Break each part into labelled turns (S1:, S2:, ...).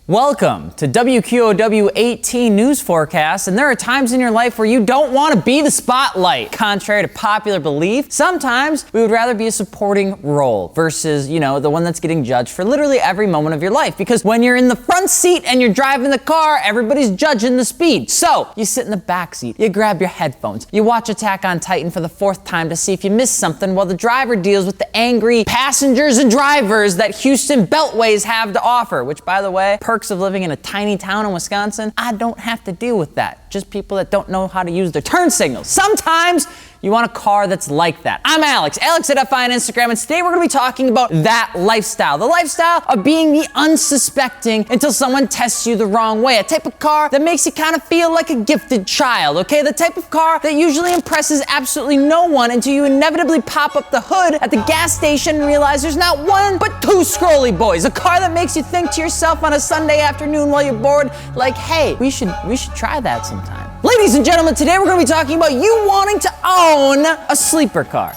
S1: Welcome to WQOW 18 News Forecast, and there are times in your life where you don't want to be the spotlight. Contrary to popular belief, sometimes we would rather be a supporting role versus, the one that's getting judged for literally every moment of your life. Because when you're in the front seat and you're driving the car, everybody's judging the speed. So you sit in the back seat, you grab your headphones, you watch Attack on Titan for the fourth time to see if you missed something while the driver deals with the angry passengers and drivers that Houston beltways have to offer, which, by the way, perks of living in a tiny town in Wisconsin, I don't have to deal with that. Just people that don't know how to use their turn signals. Sometimes you want a car that's like that. I'm Alex at FI on Instagram, and today we're gonna be talking about that lifestyle. The lifestyle of being the unsuspecting until someone tests you the wrong way. A type of car that makes you kind of feel like a gifted child, okay? The type of car that usually impresses absolutely no one until you inevitably pop up the hood at the gas station and realize there's not one but two scrolly boys. A car that makes you think to yourself on a Sunday afternoon while you're bored, like, hey, we should try that sometime. Ladies and gentlemen, today we're gonna be talking about you wanting to own a sleeper car.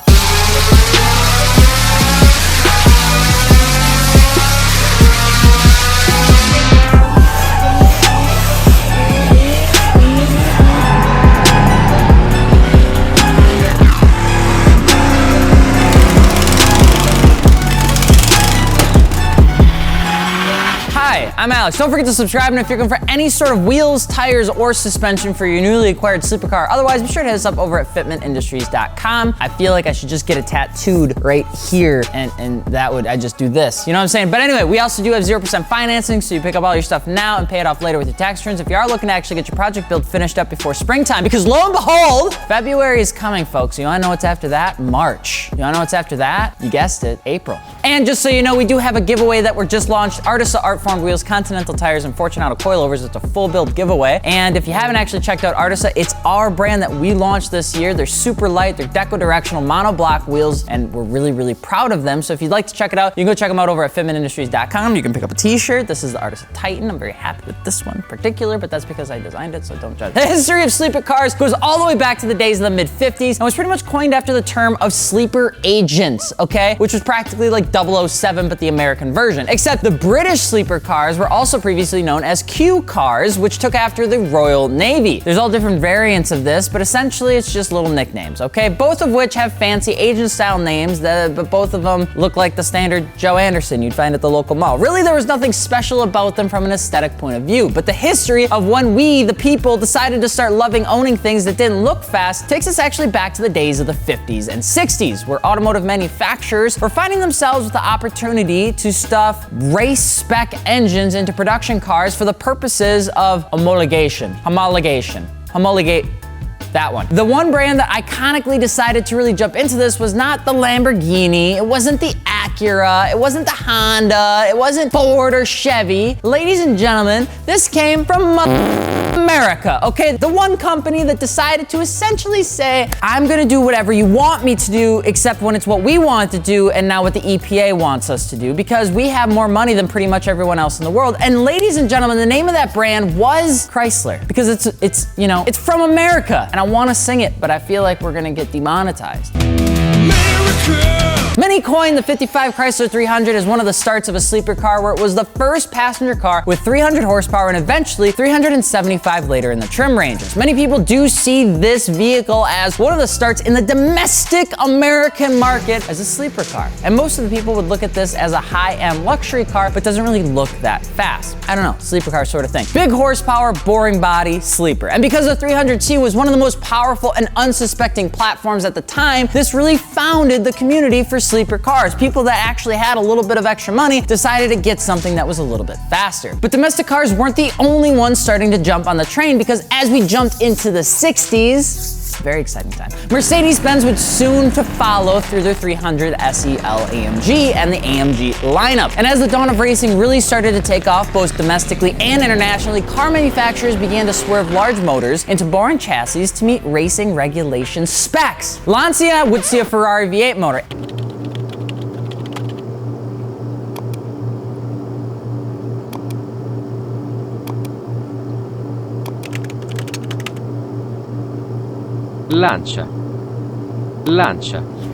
S1: Hi, I'm Alex. Don't forget to subscribe, and if you're looking for any sort of wheels, tires, or suspension for your newly acquired sleeper car, otherwise be sure to hit us up over at fitmentindustries.com. I feel like I should just get it tattooed right here, and that would, I just do this. You know what I'm saying? But anyway, we also do have 0% financing, so you pick up all your stuff now and pay it off later with your tax returns if you are looking to actually get your project build finished up before springtime, because lo and behold, February is coming, folks. You wanna know what's after that? March. You wanna know what's after that? You guessed it, April. And just so you know, we do have a giveaway that we're just launched, Artisa Art Formed Wheels, Continental Tires, and Fortunato Coilovers. It's a full build giveaway. And if you haven't actually checked out Artisa, it's our brand that we launched this year. They're super light, they're deco-directional monoblock wheels, and we're really, really proud of them. So if you'd like to check it out, you can go check them out over at fitmentindustries.com. You can pick up a t-shirt. This is the Artisa Titan. I'm very happy with this one in particular, but that's because I designed it, so don't judge. The history of sleeper cars goes all the way back to the days of the mid-50s and was pretty much coined after the term of sleeper agents, okay? Which was practically like 007, but the American version. Except the British sleeper cars were also previously known as Q cars, which took after the Royal Navy. There's all different variants of this, but essentially it's just little nicknames, okay? Both of which have fancy agent-style names, but both of them look like the standard Joe Anderson you'd find at the local mall. Really, there was nothing special about them from an aesthetic point of view, but the history of when we, the people, decided to start loving owning things that didn't look fast takes us actually back to the days of the 50s and 60s, where automotive manufacturers were finding themselves with the opportunity to stuff race-spec engines into production cars for the purposes of homologate, that one. The one brand that iconically decided to really jump into this was not the Lamborghini, it wasn't the Acura, it wasn't the Honda, it wasn't Ford or Chevy. Ladies and gentlemen, this came from America, okay? The one company that decided to essentially say, I'm gonna do whatever you want me to do, except when it's what we want to do and not what the EPA wants us to do, because we have more money than pretty much everyone else in the world. And ladies and gentlemen, the name of that brand was Chrysler, because it's from America. And I wanna sing it, but I feel like we're gonna get demonetized. America! Many coined the 55 Chrysler 300 as one of the starts of a sleeper car, where it was the first passenger car with 300 horsepower and eventually 375 later in the trim ranges. Many people do see this vehicle as one of the starts in the domestic American market as a sleeper car. And most of the people would look at this as a high-end luxury car, but doesn't really look that fast. I don't know, sleeper car sort of thing. Big horsepower, boring body, sleeper. And because the 300C was one of the most powerful and unsuspecting platforms at the time, this really founded the community for sleeper cars. People that actually had a little bit of extra money decided to get something that was a little bit faster. But domestic cars weren't the only ones starting to jump on the train, because as we jumped into the 60s, very exciting time, Mercedes-Benz would soon to follow through their 300 SEL AMG and the AMG lineup. And as the dawn of racing really started to take off both domestically and internationally, car manufacturers began to swerve large motors into boring chassis to meet racing regulation specs. Lancia would see a Ferrari V8 motor.
S2: Lancia.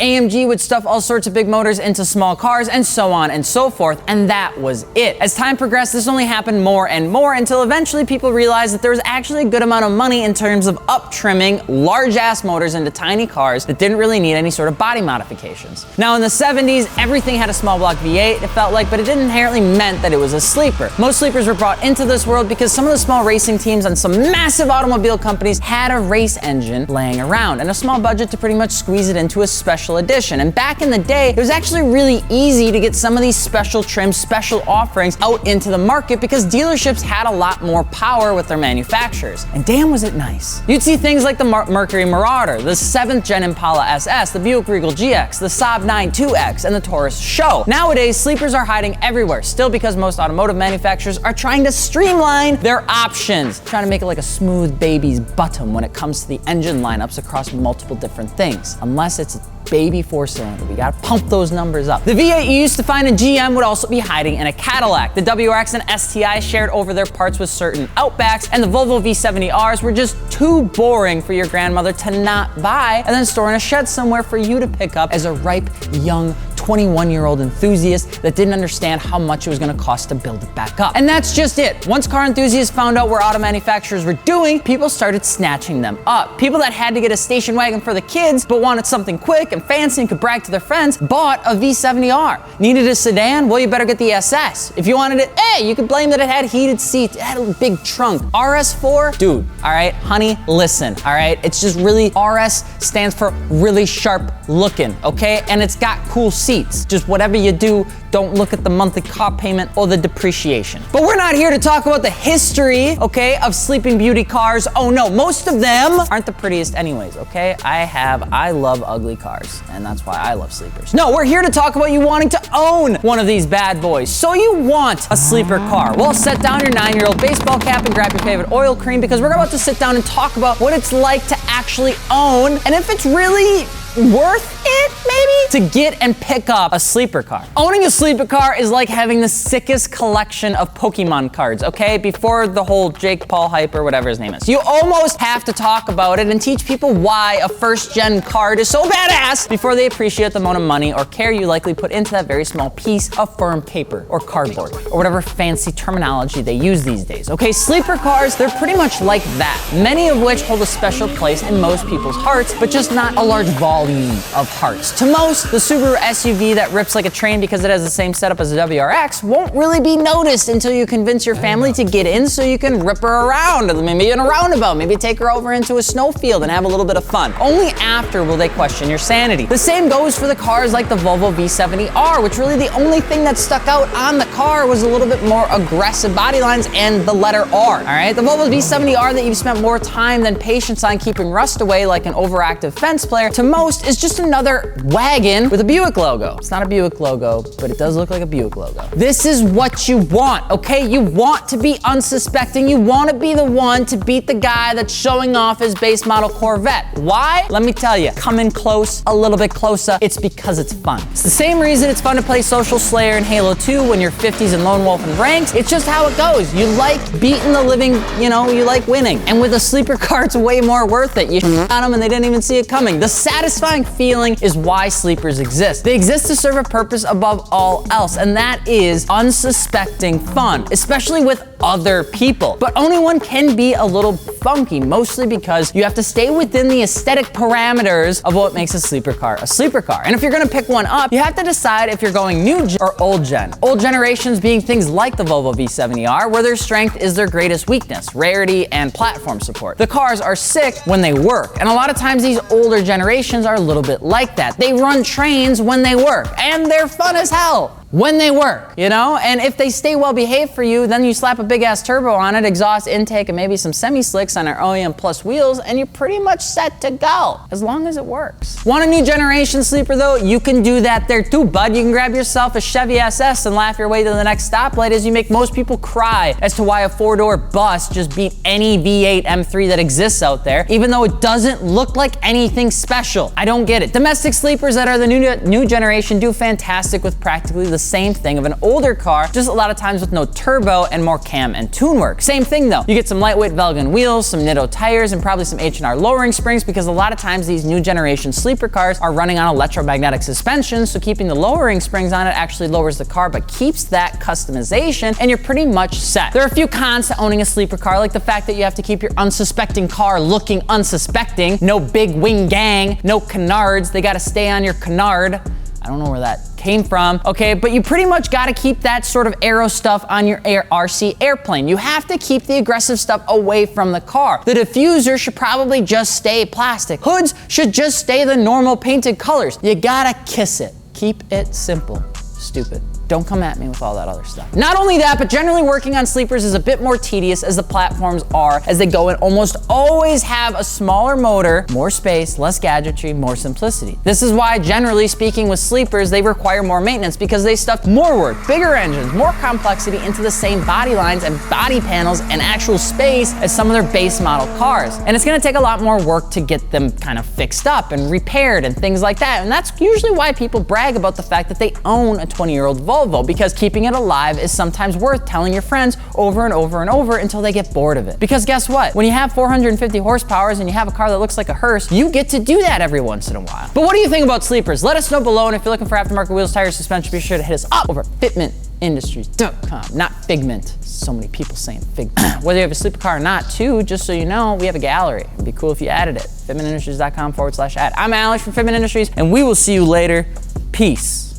S1: AMG would stuff all sorts of big motors into small cars, and so on and so forth, and that was it. As time progressed, this only happened more and more until eventually people realized that there was actually a good amount of money in terms of up-trimming large-ass motors into tiny cars that didn't really need any sort of body modifications. Now in the 70s, everything had a small block V8, it felt like, but it didn't inherently meant that it was a sleeper. Most sleepers were brought into this world because some of the small racing teams and some massive automobile companies had a race engine laying around and a small budget to pretty much squeeze it into a special edition. And back in the day, it was actually really easy to get some of these special trims, special offerings out into the market because dealerships had a lot more power with their manufacturers. And damn was it nice. You'd see things like the Mercury Marauder, the 7th gen Impala SS, the Buick Regal GX, the Saab 9 2X, and the Taurus Show. Nowadays, sleepers are hiding everywhere, still because most automotive manufacturers are trying to streamline their options, trying to make it like a smooth baby's bottom when it comes to the engine lineups across multiple different things. Unless it's a baby 4-cylinder, we gotta pump those numbers up. The V8 you used to find in GM would also be hiding in a Cadillac. The WRX and STI shared over their parts with certain Outbacks, and the Volvo V70Rs were just too boring for your grandmother to not buy and then store in a shed somewhere for you to pick up as a ripe, young, 21-year-old enthusiast that didn't understand how much it was gonna cost to build it back up. And that's just it. Once car enthusiasts found out what auto manufacturers were doing, people started snatching them up. People that had to get a station wagon for the kids but wanted something quick and fancy and could brag to their friends bought a V70R. Needed a sedan? Well, you better get the SS. If you wanted it, hey, you could blame that it had heated seats, it had a big trunk. RS4? Dude, all right, honey, listen, all right? It's just really, RS stands for really sharp looking, okay? And it's got cool seats. Just whatever you do, don't look at the monthly car payment or the depreciation. But we're not here to talk about the history, okay, of Sleeping Beauty cars. Oh no, most of them aren't the prettiest anyways, okay? I love ugly cars, and that's why I love sleepers. No, we're here to talk about you wanting to own one of these bad boys. So you want a sleeper car. Well, set down your 9-year-old baseball cap and grab your favorite oil cream because we're about to sit down and talk about what it's like to actually own and if it's really worth it, maybe, to get and pick up a sleeper car. Owning a sleeper car is like having the sickest collection of Pokemon cards, okay? Before the whole Jake Paul hype or whatever his name is. You almost have to talk about it and teach people why a first-gen card is so badass before they appreciate the amount of money or care you likely put into that very small piece of firm paper or cardboard or whatever fancy terminology they use these days. Okay, sleeper cars, they're pretty much like that. Many of which hold a special place in most people's hearts, but just not a large volume of hearts. To most, the Subaru SUV that rips like a train because it has the same setup as a WRX won't really be noticed until you convince your family to get in so you can rip her around, maybe in a roundabout, maybe take her over into a snowfield and have a little bit of fun. Only after will they question your sanity. The same goes for the cars like the Volvo V70R, which really the only thing that stuck out on the car was a little bit more aggressive body lines and the letter R, all right? The Volvo V70R that you've spent more time than patience on keeping rust away like an overactive fence player, to most is just another wagon with a Buick logo. It's not a Buick logo, but it does look like a Buick logo. This is what you want, okay? You want to be unsuspecting. You want to be the one to beat the guy that's showing off his base model Corvette. Why? Let me tell you. Come in close, a little bit closer. It's because it's fun. It's the same reason it's fun to play Social Slayer in Halo 2 when you're 50s and Lone Wolf in ranks. It's just how it goes. You like beating the living, you like winning. And with a sleeper car, it's way more worth it. You on them and they didn't even see it coming. The satisfying feeling is why sleepers exist. They exist to serve a purpose above all else, and that is unsuspecting fun, especially with other people. But owning one can be a little funky, mostly because you have to stay within the aesthetic parameters of what makes a sleeper car a sleeper car. And if you're gonna pick one up, you have to decide if you're going new gen or old gen. Old generations being things like the Volvo V70R, where their strength is their greatest weakness, rarity and platform support. The cars are sick when they work, and a lot of times these older generations are a little bit like that. They run trains when they work, and they're fun as hell when they work, And if they stay well behaved for you, then you slap a big ass turbo on it, exhaust intake, and maybe some semi-slicks on our OEM Plus wheels, and you're pretty much set to go, as long as it works. Want a new generation sleeper though? You can do that there too, bud. You can grab yourself a Chevy Ss and laugh your way to the next stoplight as you make most people cry as to why a 4-door bus just beat any V8 M3 that exists out there, even though it doesn't look like anything special. I don't get it. Domestic sleepers that are the new generation do fantastic with practically the same thing of an older car, just a lot of times with no turbo and more cam and tune work. Same thing though, you get some lightweight Velgen wheels, some Nitto tires, and probably some H&R lowering springs, because a lot of times these new generation sleeper cars are running on electromagnetic suspension, so keeping the lowering springs on it actually lowers the car but keeps that customization, and you're pretty much set. There are a few cons to owning a sleeper car, like the fact that you have to keep your unsuspecting car looking unsuspecting. No big wing gang, no canards, they gotta stay on your canard. I don't know where that came from, okay, but you pretty much gotta keep that sort of aero stuff on your RC airplane. You have to keep the aggressive stuff away from the car. The diffuser should probably just stay plastic. Hoods should just stay the normal painted colors. You gotta kiss it. Keep it simple. Stupid. Don't come at me with all that other stuff. Not only that, but generally working on sleepers is a bit more tedious, as the platforms are, as they go and almost always have a smaller motor, more space, less gadgetry, more simplicity. This is why, generally speaking, with sleepers, they require more maintenance, because they stuff more work, bigger engines, more complexity into the same body lines and body panels and actual space as some of their base model cars. And it's gonna take a lot more work to get them kind of fixed up and repaired and things like that. And that's usually why people brag about the fact that they own a 20-year-old Volvo, because keeping it alive is sometimes worth telling your friends over and over and over until they get bored of it. Because guess what? When you have 450 horsepower and you have a car that looks like a hearse, you get to do that every once in a while. But what do you think about sleepers? Let us know below, and if you're looking for aftermarket wheels, tires, suspension, be sure to hit us up over at fitmentindustries.com, not Figment. So many people saying Figment. Whether you have a sleeper car or not, too, just so you know, we have a gallery. It'd be cool if you added it. fitmentindustries.com/add. I'm Alex from Fitment Industries, and we will see you later. Peace.